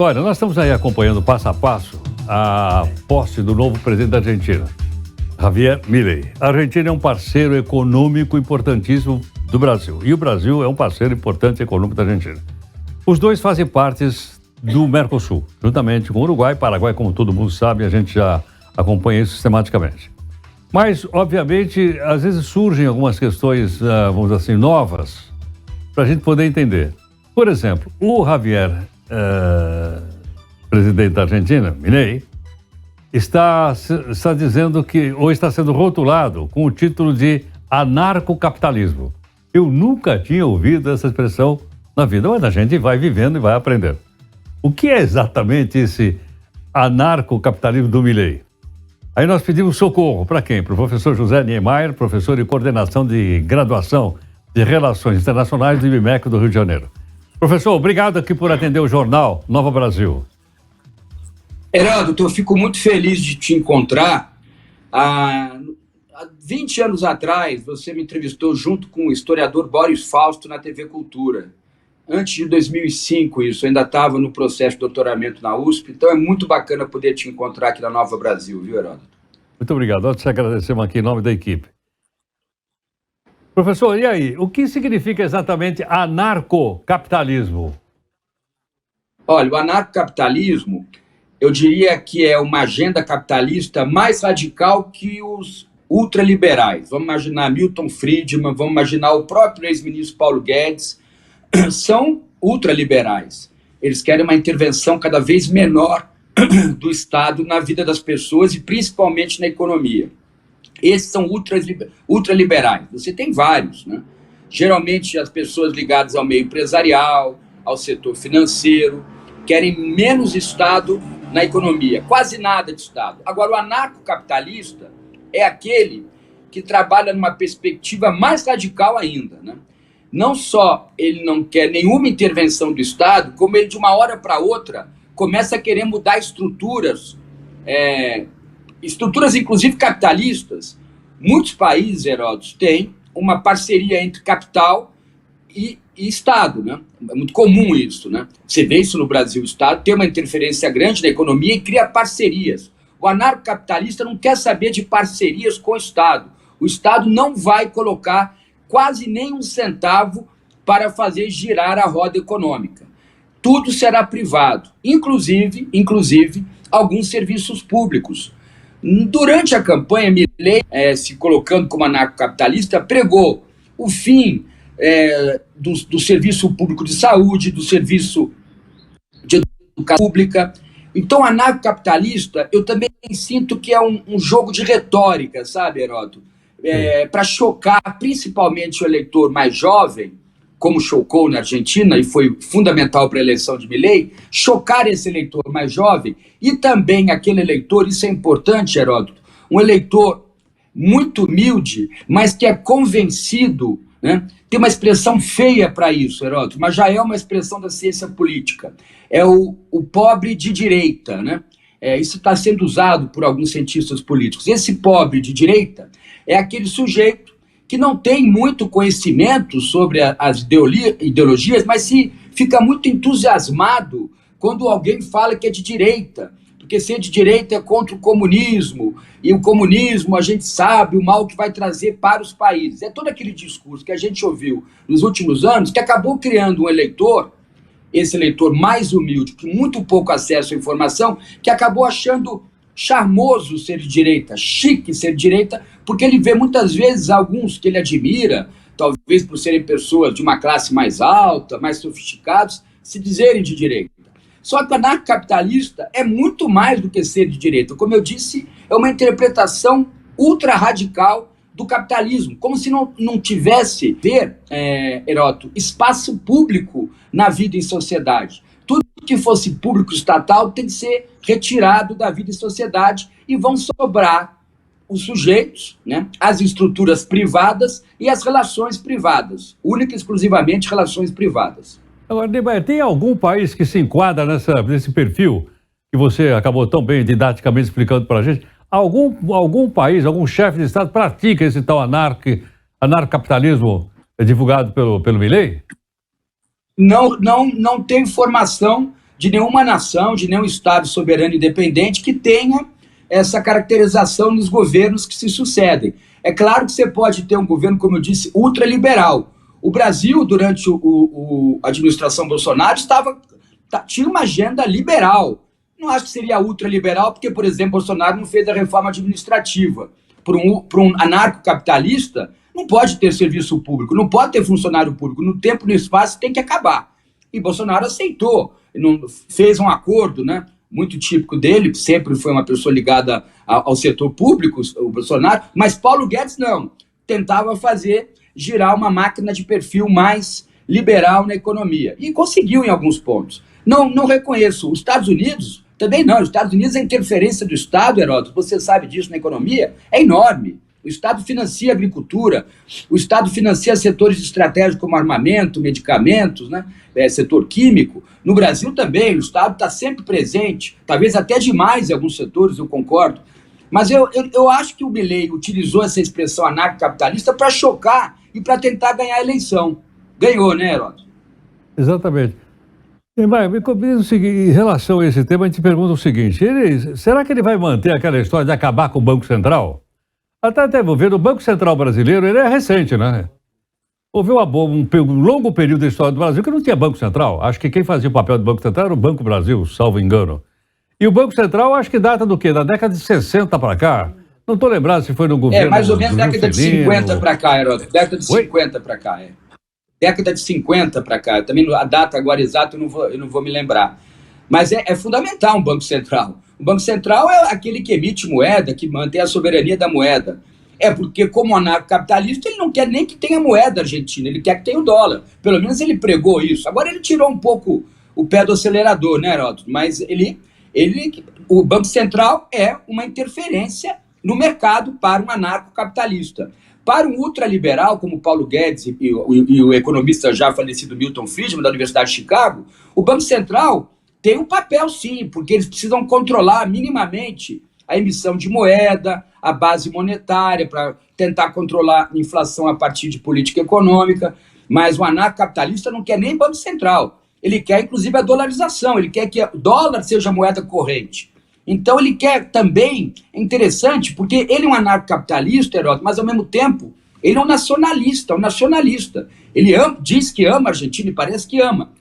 Olha, nós estamos aí acompanhando passo a passo a posse do novo presidente da Argentina, Javier Milei. A Argentina é um parceiro econômico importantíssimo do Brasil e o Brasil é um parceiro importante econômico da Argentina. Os dois fazem parte do Mercosul, juntamente com o Uruguai e Paraguai, como todo mundo sabe, a gente já acompanha isso sistematicamente. Mas, obviamente, às vezes surgem algumas questões, vamos dizer assim, novas, para a gente poder entender. Por exemplo, o Javier, presidente da Argentina, Milei, está dizendo que, ou está sendo rotulado com o título de anarcocapitalismo. Eu nunca tinha ouvido essa expressão na vida, mas a gente vai vivendo e vai aprendendo. O que é exatamente esse anarcocapitalismo do Milei? Aí nós pedimos socorro para quem? Para o professor José Niemeyer, professor de coordenação de graduação de Relações Internacionais do IBMEC do Rio de Janeiro. Professor, obrigado aqui por atender o jornal Nova Brasil. Heródoto, eu fico muito feliz de te encontrar. Há 20 anos atrás, você me entrevistou junto com o historiador Boris Fausto na TV Cultura. Antes de 2005, isso, eu ainda estava no processo de doutoramento na USP, então é muito bacana poder te encontrar aqui na Nova Brasil, viu, Heródoto? Muito obrigado. Nós te agradecemos aqui em nome da equipe. Professor, e aí? O que significa exatamente anarcocapitalismo? Olha, o anarcocapitalismo, eu diria que é uma agenda capitalista mais radical que os ultraliberais. Vamos imaginar Milton Friedman, vamos imaginar o próprio ex-ministro Paulo Guedes. São ultraliberais. Eles querem uma intervenção cada vez menor do Estado na vida das pessoas e principalmente na economia. Esses são ultraliberais. Você tem vários, né? Geralmente as pessoas ligadas ao meio empresarial, ao setor financeiro, querem menos Estado na economia, quase nada de Estado. Agora, o anarcocapitalista é aquele que trabalha numa perspectiva mais radical ainda, né? Não só ele não quer nenhuma intervenção do Estado, como ele de uma hora para outra começa a querer mudar estruturas, estruturas inclusive capitalistas. Muitos países, Heródoto, têm uma parceria entre capital e Estado, né? É muito comum isso, né? Você vê isso no Brasil, o Estado tem uma interferência grande na economia e cria parcerias. O anarcocapitalista não quer saber de parcerias com o Estado. O Estado não vai colocar quase nem um centavo para fazer girar a roda econômica. Tudo será privado, inclusive alguns serviços públicos. Durante a campanha, Milei, se colocando como anarcocapitalista, pregou o fim do serviço público de saúde, do serviço de educação pública. Então, anarcocapitalista, eu também sinto que é um jogo de retórica, sabe, Heródoto? Para chocar principalmente o eleitor mais jovem, como chocou na Argentina e foi fundamental para a eleição de Milei, chocar esse eleitor mais jovem e também aquele eleitor, isso é importante, Heródoto, um eleitor muito humilde, mas que é convencido, né? Tem uma expressão feia para isso, Heródoto, mas já é uma expressão da ciência política, é o pobre de direita, né? Isso está sendo usado por alguns cientistas políticos. Esse pobre de direita é aquele sujeito que não tem muito conhecimento sobre as ideologias, mas se fica muito entusiasmado quando alguém fala que é de direita, porque ser de direita é contra o comunismo, e o comunismo a gente sabe o mal que vai trazer para os países. É todo aquele discurso que a gente ouviu nos últimos anos que acabou criando um eleitor, esse eleitor mais humilde, que muito pouco acesso à informação, que acabou achando charmoso ser de direita, chique ser de direita, porque ele vê muitas vezes alguns que ele admira, talvez por serem pessoas de uma classe mais alta, mais sofisticados, se dizerem de direita. Só que o anarcocapitalista é muito mais do que ser de direita. Como eu disse, é uma interpretação ultra radical do capitalismo, como se não tivesse, Heródoto, espaço público na vida em sociedade. Tudo que fosse público estatal tem que ser retirado da vida em sociedade e vão sobrar os sujeitos, né, as estruturas privadas e as relações privadas, única e exclusivamente relações privadas. Agora, Niemeyer, tem algum país que se enquadra nesse perfil que você acabou tão bem didaticamente explicando para a gente? Algum país, algum chefe de Estado pratica esse tal anarcocapitalismo divulgado pelo Milei? Não tenho informação de nenhuma nação, de nenhum Estado soberano independente que tenha essa caracterização nos governos que se sucedem. É claro que você pode ter um governo, como eu disse, ultraliberal. O Brasil, durante a administração Bolsonaro, tinha uma agenda liberal. Não acho que seria ultraliberal, porque, por exemplo, Bolsonaro não fez a reforma administrativa. Para um anarcocapitalista, não pode ter serviço público, não pode ter funcionário público. No tempo e no espaço tem que acabar. E Bolsonaro aceitou, fez um acordo, né, muito típico dele, sempre foi uma pessoa ligada ao setor público, o Bolsonaro, mas Paulo Guedes não, tentava fazer girar uma máquina de perfil mais liberal na economia. E conseguiu em alguns pontos. Não reconheço. Os Estados Unidos, também não. Os Estados Unidos, a interferência do Estado, Heródoto, você sabe disso na economia, é enorme. O Estado financia a agricultura, o Estado financia setores estratégicos como armamento, medicamentos, né? Setor químico. No Brasil também, o Estado está sempre presente, talvez até demais em alguns setores, eu concordo. Mas eu acho que o Milei utilizou essa expressão anarcocapitalista para chocar e para tentar ganhar a eleição. Ganhou, né, Heródoto? Exatamente. E, Maia, me diz o seguinte, em relação a esse tema, a gente pergunta o seguinte, será que ele vai manter aquela história de acabar com o Banco Central? Até vou ver, o Banco Central brasileiro, ele é recente, né? Houve um longo período da história do Brasil que não tinha Banco Central. Acho que quem fazia o papel do Banco Central era o Banco Brasil, salvo engano. E o Banco Central, acho que data do quê? Da década de 60 para cá? Não estou lembrado se foi no governo... mais ou menos década de 50 para cá, Heródoto. Década de 50 para cá, Década de 50 para cá. Também a data agora exata eu não vou me lembrar. Mas é fundamental um Banco Central. O Banco Central é aquele que emite moeda, que mantém a soberania da moeda. Porque, como anarcocapitalista, ele não quer nem que tenha moeda argentina, ele quer que tenha o dólar. Pelo menos ele pregou isso. Agora ele tirou um pouco o pé do acelerador, né, Heródoto? Mas o Banco Central é uma interferência no mercado para um anarcocapitalista. Para um ultraliberal, como Paulo Guedes e o economista já falecido Milton Friedman, da Universidade de Chicago, o Banco Central tem um papel, sim, porque eles precisam controlar minimamente a emissão de moeda, a base monetária, para tentar controlar a inflação a partir de política econômica. Mas o anarcocapitalista não quer nem Banco Central. Ele quer, inclusive, a dolarização. Ele quer que o dólar seja a moeda corrente. Então, ele quer também, é interessante, porque ele é um anarcocapitalista, Heródoto, mas, ao mesmo tempo, ele é um nacionalista. Ele diz que ama a Argentina e parece que ama.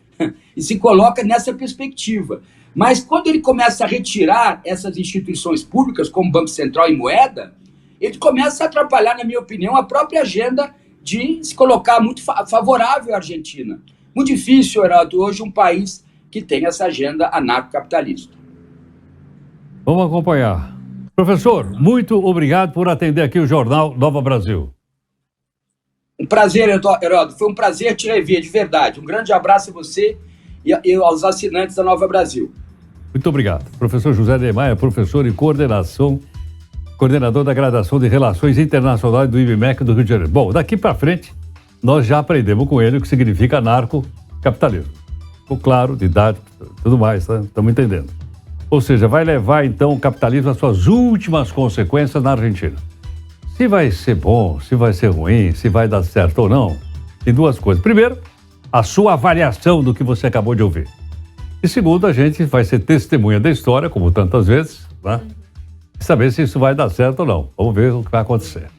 E se coloca nessa perspectiva. Mas quando ele começa a retirar essas instituições públicas, como Banco Central e moeda, ele começa a atrapalhar, na minha opinião, a própria agenda de se colocar muito favorável à Argentina. Muito difícil, Heródoto, hoje um país que tem essa agenda anarcocapitalista. Vamos acompanhar. Professor, muito obrigado por atender aqui o Jornal Nova Brasil. Um prazer, Heródoto. Foi um prazer te rever, de verdade. Um grande abraço a você e aos assinantes da Nova Brasil. Muito obrigado. Professor José de Maia, professor e coordenador da graduação de Relações Internacionais do IBMEC do Rio de Janeiro. Bom, daqui para frente, nós já aprendemos com ele o que significa anarcocapitalismo. Ficou claro, didático, tudo mais, tá? Estamos entendendo. Ou seja, vai levar então o capitalismo às suas últimas consequências na Argentina. Se vai ser bom, se vai ser ruim, se vai dar certo ou não, tem duas coisas. Primeiro, a sua avaliação do que você acabou de ouvir. E segundo, a gente vai ser testemunha da história, como tantas vezes, né? E saber se isso vai dar certo ou não. Vamos ver o que vai acontecer.